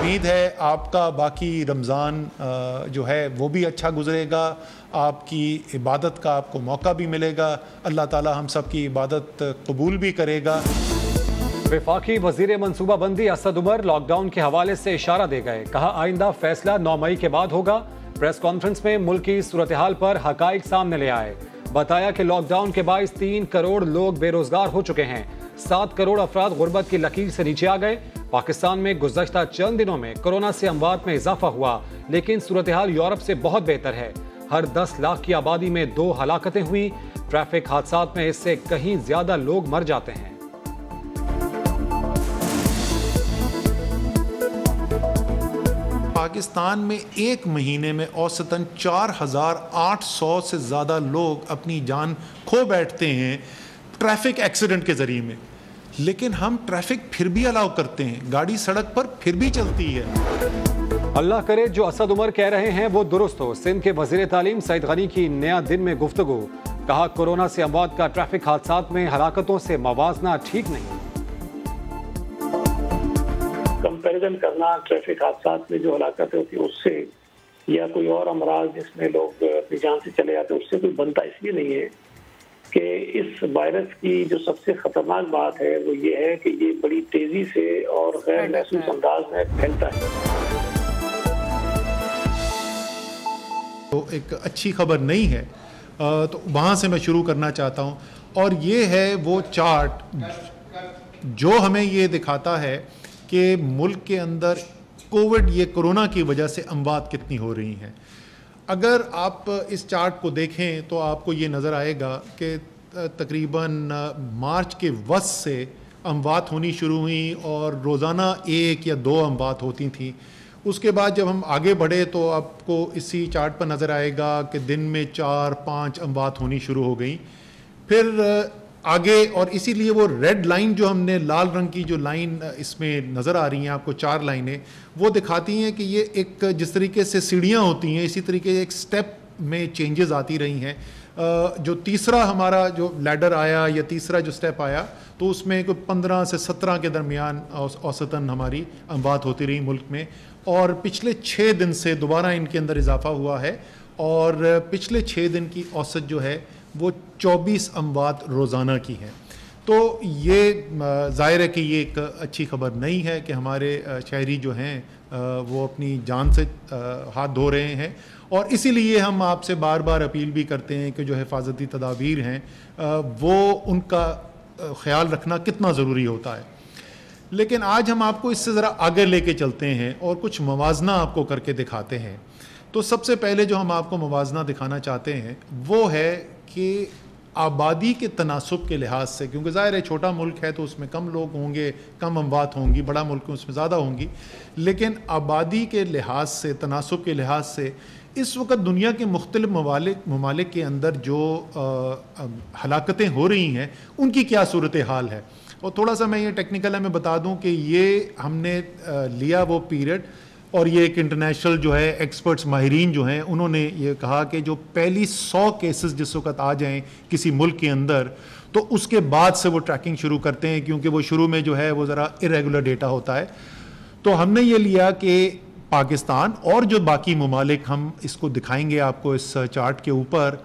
امید ہے آپ کا باقی رمضان جو ہے وہ بھی اچھا گزرے گا، آپ کی عبادت کا آپ کو موقع بھی ملے گا، اللہ تعالی ہم سب کی عبادت قبول بھی کرے گا۔ وفاقی وزیر منصوبہ بندی اسد عمر لاک ڈاؤن کے حوالے سے اشارہ دے گئے، کہا آئندہ فیصلہ 9 مئی کے بعد ہوگا۔ پریس کانفرنس میں ملک کی صورتحال پر حقائق سامنے لے آئے، بتایا کہ لاک ڈاؤن کے باعث 3 کروڑ لوگ بے روزگار ہو چکے ہیں، 7 کروڑ افراد غربت کی لکیر سے نیچے آ گئے۔ پاکستان میں گزشتہ چند دنوں میں کورونا سے اموات میں اضافہ ہوا، لیکن صورتحال یورپ سے بہت بہتر ہے۔ ہر 10 لاکھ کی آبادی میں 2 ہلاکتیں ہوئی، ٹریفک حادثات میں اس سے کہیں زیادہ لوگ مر جاتے ہیں۔ پاکستان میں ایک مہینے میں اوسطاً 4800 سے زیادہ لوگ اپنی جان کھو بیٹھتے ہیں ٹریفک ایکسیڈنٹ کے ذریعے میں، لیکن ہم ٹریفک پھر بھی الاؤ کرتے ہیں، گاڑی سڑک پر پھر بھی چلتی ہے۔ اللہ کرے جو اسد عمر کہہ رہے ہیں وہ درست ہو۔ سندھ کے وزیر تعلیم سعید غنی کی نیا دن میں گفتگو، کہا کورونا سے اموات کا ٹریفک حادثات میں ہلاکتوں سے موازنہ ٹھیک نہیں۔ کمپیریزن کرنا ٹریفک حادثات میں جو ہلاکتیں ہوتی ہیں اس سے، یا کوئی اور امراض جس میں لوگ اپنی جان سے چلے جاتے ہیں، اس سے کوئی بنتا اس لیے نہیں ہے کہ اس وائرس کی جو سب سے خطرناک بات ہے وہ یہ ہے کہ یہ بڑی تیزی سے اور غیر محسوس انداز میں پھیلتا ہے۔ تو ایک اچھی خبر نہیں ہے، تو وہاں سے میں شروع کرنا چاہتا ہوں، اور یہ ہے وہ چارٹ جو ہمیں یہ دکھاتا ہے کہ ملک کے اندر کووڈ، یہ کورونا کی وجہ سے اموات کتنی ہو رہی ہیں۔ اگر آپ اس چارٹ کو دیکھیں تو آپ کو یہ نظر آئے گا کہ تقریباً مارچ کے وسط سے اموات ہونی شروع ہوئیں اور روزانہ 1 یا 2 اموات ہوتی تھیں۔ اس کے بعد جب ہم آگے بڑھے تو آپ کو اسی چارٹ پر نظر آئے گا کہ دن میں 4-5 اموات ہونی شروع ہو گئیں، پھر آگے، اور اسی لیے وہ ریڈ لائن جو ہم نے لال رنگ کی جو لائن اس میں نظر آ رہی ہیں آپ کو 4 لائنیں، وہ دکھاتی ہیں کہ یہ ایک جس طریقے سے سیڑھیاں ہوتی ہیں اسی طریقے ایک سٹیپ میں چینجز آتی رہی ہیں۔ جو تیسرا ہمارا جو لیڈر آیا یا تیسرا جو سٹیپ آیا تو اس میں کوئی 15 سے 17 کے درمیان اوسطاً ہماری اموات ہوتی رہی ملک میں، اور پچھلے 6 دن سے دوبارہ ان کے اندر اضافہ ہوا ہے، اور پچھلے 6 دن کی اوسط جو ہے وہ 24 اموات روزانہ کی ہیں۔ تو یہ ظاہر ہے کہ یہ ایک اچھی خبر نہیں ہے کہ ہمارے شہری جو ہیں وہ اپنی جان سے ہاتھ دھو رہے ہیں، اور اسی لیے ہم آپ سے بار بار اپیل بھی کرتے ہیں کہ جو حفاظتی تدابیر ہیں وہ ان کا خیال رکھنا کتنا ضروری ہوتا ہے۔ لیکن آج ہم آپ کو اس سے ذرا آگے لے کے چلتے ہیں اور کچھ موازنہ آپ کو کر کے دکھاتے ہیں۔ تو سب سے پہلے جو ہم آپ کو موازنہ دکھانا چاہتے ہیں وہ ہے کہ آبادی کے تناسب کے لحاظ سے، کیونکہ ظاہر ہے چھوٹا ملک ہے تو اس میں کم لوگ ہوں گے، کم اموات ہوں گی، بڑا ملک اس میں زیادہ ہوں گی، لیکن آبادی کے لحاظ سے، تناسب کے لحاظ سے اس وقت دنیا کے مختلف ممالک کے اندر جو ہلاکتیں ہو رہی ہیں ان کی کیا صورتحال ہے۔ اور تھوڑا سا میں یہ ٹیکنیکل ہے میں بتا دوں کہ یہ ہم نے لیا وہ پیریڈ، اور یہ ایک انٹرنیشنل جو ہے ایکسپرٹس، ماہرین جو ہیں، انہوں نے یہ کہا کہ جو پہلی 100 کیسز جس وقت آ جائیں کسی ملک کے اندر تو اس کے بعد سے وہ ٹریکنگ شروع کرتے ہیں، کیونکہ وہ شروع میں جو ہے وہ ذرا ارریگولر ڈیٹا ہوتا ہے۔ تو ہم نے یہ لیا کہ پاکستان اور جو باقی ممالک، ہم اس کو دکھائیں گے آپ کو اس چارٹ کے اوپر،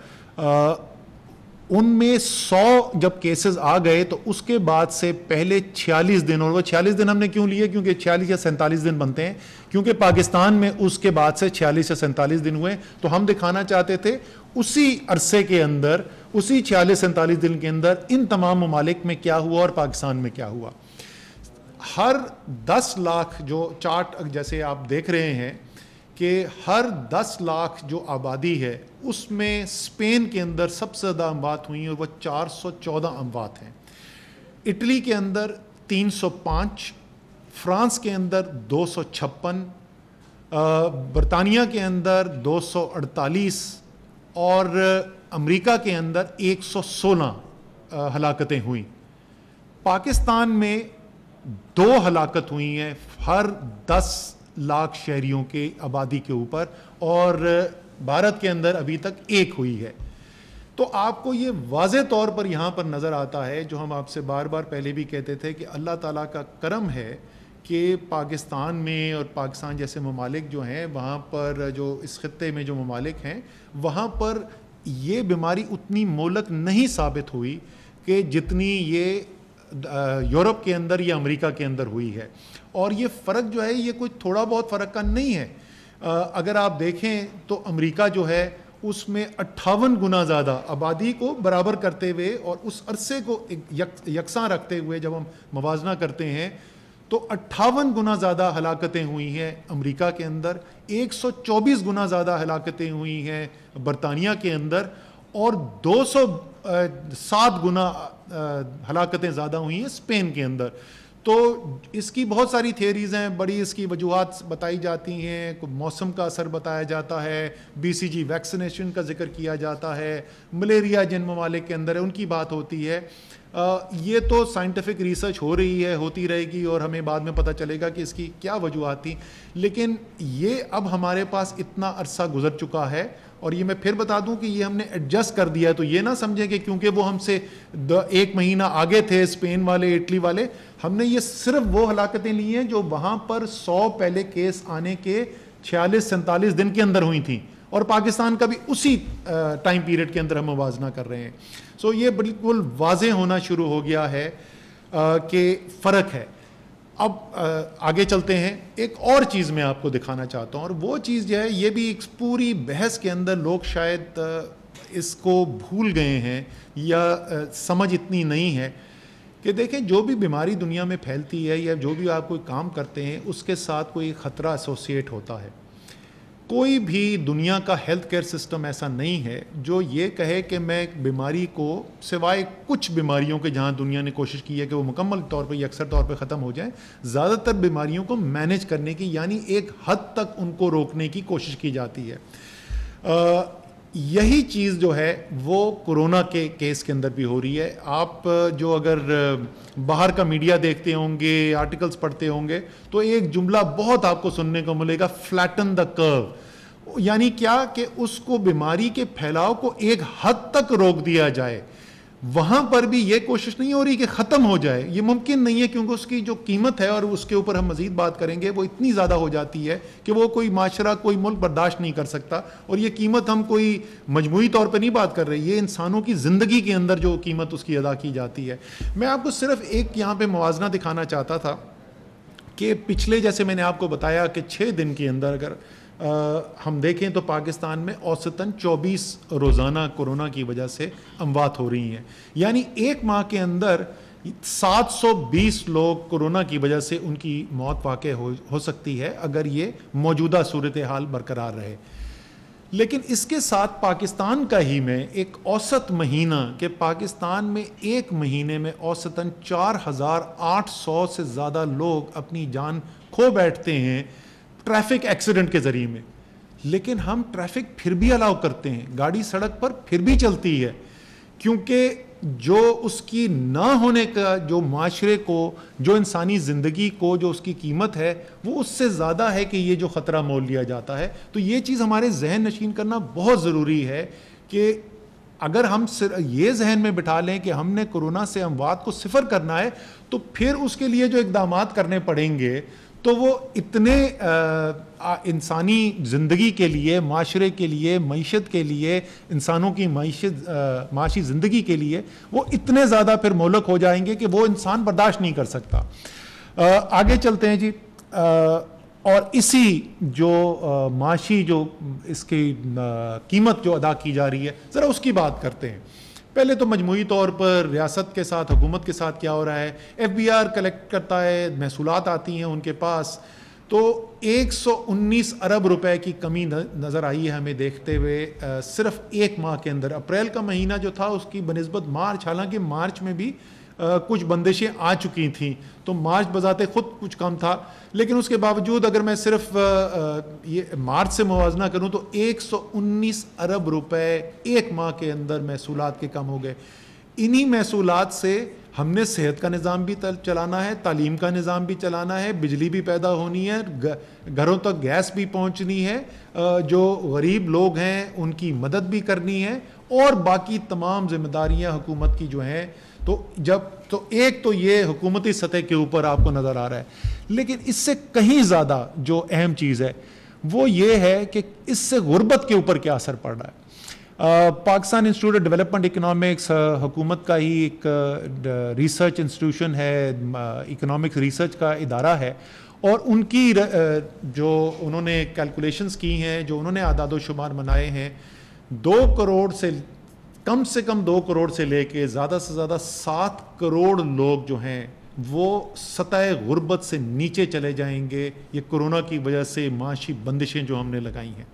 ان میں 100 جب کیسز آ گئے تو اس کے بعد سے پہلے 46 دن، اور وہ 46 دن ہم نے کیوں لیے، کیونکہ 46 یا 47 دن بنتے ہیں، کیونکہ پاکستان میں اس کے بعد سے 46 یا 47 دن ہوئے، تو ہم دکھانا چاہتے تھے اسی عرصے کے اندر، اسی 46-47 دن کے اندر ان تمام ممالک میں کیا ہوا اور پاکستان میں کیا ہوا۔ ہر 10 لاکھ جو چارٹ جیسے آپ دیکھ رہے ہیں کہ ہر 10 لاکھ جو آبادی ہے اس میں اسپین کے اندر سب سے زیادہ اموات ہوئی ہیں، وہ 414 اموات ہیں، اٹلی کے اندر 305، فرانس کے اندر 256، برطانیہ کے اندر 248، اور امریکہ کے اندر 116 ہلاکتیں ہوئیں۔ پاکستان میں 2 ہلاکت ہوئی ہیں ہر 10 لاکھ شہریوں کے آبادی کے اوپر، اور بھارت کے اندر ابھی تک 1 ہوئی ہے۔ تو آپ کو یہ واضح طور پر یہاں پر نظر آتا ہے، جو ہم آپ سے بار بار پہلے بھی کہتے تھے، کہ اللہ تعالیٰ کا کرم ہے کہ پاکستان میں اور پاکستان جیسے ممالک جو ہیں وہاں پر جو اس خطے میں جو ممالک ہیں وہاں پر یہ بیماری اتنی مہلک نہیں ثابت ہوئی کہ جتنی یہ یورپ کے اندر یا امریکہ کے اندر ہوئی ہے. اور یہ فرق جو ہے یہ کوئی تھوڑا بہت فرق کا نہیں ہے. اگر آپ دیکھیں تو امریکہ جو ہے اس میں 58 گنا زیادہ آبادی کو برابر کرتے ہوئے اور اس عرصے کو یکساں رکھتے ہوئے جب ہم موازنہ کرتے ہیں تو 58 گنا زیادہ ہلاکتیں ہوئی ہیں امریکہ کے اندر, 124 گنا زیادہ ہلاکتیں ہوئی ہیں برطانیہ کے اندر, اور 207 گنا ہلاکتیں زیادہ ہوئی ہیں اسپین کے اندر. تو اس کی بہت ساری تھیوریز ہیں, بڑی اس کی وجوہات بتائی جاتی ہیں. موسم کا اثر بتایا جاتا ہے, BCG ویکسینیشن کا ذکر کیا جاتا ہے, ملیریا جن ممالک کے اندر ہے ان کی بات ہوتی ہے. یہ تو سائنٹیفک ریسرچ ہو رہی ہے, ہوتی رہے گی, اور ہمیں بعد میں پتہ چلے گا کہ اس کی کیا وجوہات تھیں. لیکن یہ اب ہمارے پاس اتنا عرصہ گزر چکا ہے, اور یہ میں پھر بتا دوں کہ یہ ہم نے ایڈجسٹ کر دیا ہے. تو یہ نہ سمجھیں کہ کیونکہ وہ ہم سے 1 مہینہ آگے تھے اسپین والے, اٹلی والے, ہم نے یہ صرف وہ ہلاکتیں لی ہیں جو وہاں پر 100 پہلے کیس آنے کے 46-47 دن کے اندر ہوئی تھیں, اور پاکستان کا بھی اسی ٹائم پیریڈ کے اندر ہم موازنہ کر رہے ہیں. سو یہ بالکل واضح ہونا شروع ہو گیا ہے کہ فرق ہے. اب آگے چلتے ہیں. ایک اور چیز میں آپ کو دکھانا چاہتا ہوں, اور وہ چیز جو ہے یہ بھی ایک پوری بحث کے اندر لوگ شاید اس کو بھول گئے ہیں یا سمجھ اتنی نہیں ہے کہ دیکھیں جو بھی بیماری دنیا میں پھیلتی ہے یا جو بھی آپ کوئی کام کرتے ہیں اس کے ساتھ کوئی خطرہ ایسوسیٹ ہوتا ہے. کوئی بھی دنیا کا ہیلتھ کیئر سسٹم ایسا نہیں ہے جو یہ کہے کہ میں بیماری کو, سوائے کچھ بیماریوں کے جہاں دنیا نے کوشش کی ہے کہ وہ مکمل طور پہ یا اکثر طور پہ ختم ہو جائیں, زیادہ تر بیماریوں کو مینیج کرنے کی یعنی ایک حد تک ان کو روکنے کی کوشش کی جاتی ہے. یہی چیز جو ہے وہ کورونا کے کیس کے اندر بھی ہو رہی ہے. آپ جو اگر باہر کا میڈیا دیکھتے ہوں گے, آرٹیکلز پڑھتے ہوں گے, تو ایک جملہ بہت آپ کو سننے کو ملے گا, فلیٹن دا کرو. یعنی کیا کہ اس کو بیماری کے پھیلاؤ کو ایک حد تک روک دیا جائے. وہاں پر بھی یہ کوشش نہیں ہو رہی کہ ختم ہو جائے, یہ ممکن نہیں ہے کیونکہ اس کی جو قیمت ہے, اور اس کے اوپر ہم مزید بات کریں گے, وہ اتنی زیادہ ہو جاتی ہے کہ وہ کوئی معاشرہ, کوئی ملک برداشت نہیں کر سکتا. اور یہ قیمت ہم کوئی مجموعی طور پہ نہیں بات کر رہے, یہ انسانوں کی زندگی کے اندر جو قیمت اس کی ادا کی جاتی ہے. میں آپ کو صرف ایک یہاں پہ موازنہ دکھانا چاہتا تھا کہ پچھلے, جیسے میں نے آپ کو بتایا کہ 6 دن کے اندر اگر ہم دیکھیں تو پاکستان میں اوسطاً 24 روزانہ کورونا کی وجہ سے اموات ہو رہی ہیں. یعنی ایک ماہ کے اندر 720 لوگ کورونا کی وجہ سے ان کی موت واقع ہو سکتی ہے اگر یہ موجودہ صورتحال برقرار رہے. لیکن اس کے ساتھ پاکستان کا ہی میں ایک اوسط مہینہ کہ پاکستان میں ایک مہینے میں اوسطاً 4800 سے زیادہ لوگ اپنی جان کھو بیٹھتے ہیں ٹریفک ایکسیڈنٹ کے ذریعے میں. لیکن ہم ٹریفک پھر بھی الاؤ کرتے ہیں, گاڑی سڑک پر پھر بھی چلتی ہے, کیونکہ جو اس کی نہ ہونے کا جو معاشرے کو, جو انسانی زندگی کو جو اس کی قیمت ہے وہ اس سے زیادہ ہے کہ یہ جو خطرہ مول لیا جاتا ہے. تو یہ چیز ہمارے ذہن نشین کرنا بہت ضروری ہے کہ اگر ہم یہ ذہن میں بٹھا لیں کہ ہم نے کورونا سے اموات کو صفر کرنا ہے, تو پھر اس کے لیے جو اقدامات کرنے پڑیں گے تو وہ اتنے انسانی زندگی کے لیے, معاشرے کے لیے, معیشت کے لیے, انسانوں کی معاشی زندگی کے لیے وہ اتنے زیادہ پھر مہلک ہو جائیں گے کہ وہ انسان برداشت نہیں کر سکتا. آگے چلتے ہیں جی. اور اسی جو معاشی جو اس کی قیمت جو ادا کی جا رہی ہے, ذرا اس کی بات کرتے ہیں. پہلے تو مجموعی طور پر ریاست کے ساتھ, حکومت کے ساتھ کیا ہو رہا ہے. FBR کلیکٹ کرتا ہے, محصولات آتی ہیں ان کے پاس, تو 119 ارب روپے کی کمی نظر آئی ہے ہمیں دیکھتے ہوئے صرف ایک ماہ کے اندر. اپریل کا مہینہ جو تھا اس کی بنسبت مارچ, حالانکہ مارچ میں بھی کچھ بندشیں آ چکی تھیں تو مارچ بذات خود کچھ کم تھا, لیکن اس کے باوجود اگر میں صرف یہ مارچ سے موازنہ کروں تو 119 ارب روپے ایک ماہ کے اندر محصولات کے کم ہو گئے. انہی محصولات سے ہم نے صحت کا نظام بھی چلانا ہے, تعلیم کا نظام بھی چلانا ہے, بجلی بھی پیدا ہونی ہے, گھروں تک گیس بھی پہنچنی ہے, جو غریب لوگ ہیں ان کی مدد بھی کرنی ہے, اور باقی تمام ذمہ داریاں حکومت کی جو ہیں تو ایک تو یہ حکومتی سطح کے اوپر آپ کو نظر آ رہا ہے، لیکن اس سے کہیں زیادہ جو اہم چیز ہے وہ یہ ہے کہ اس سے غربت کے اوپر کیا اثر پڑ رہا ہے۔ Pakistan institute of development economics حکومت کا ہی ایک ریسرچ انسٹیٹیوشن ہے، اکنامکس ریسرچ کا ادارہ ہے، اور ان کی جو انہوں نے کیلکولیشنز کی ہیں، جو انہوں نے اعداد و شمار بنائے ہیں، 2 کروڑ سے کم 2 کروڑ سے لے کے زیادہ سے زیادہ 7 کروڑ لوگ جو ہیں وہ سطح غربت سے نیچے چلے جائیں گے، یہ کورونا کی وجہ سے معاشی بندشیں جو ہم نے لگائی ہیں۔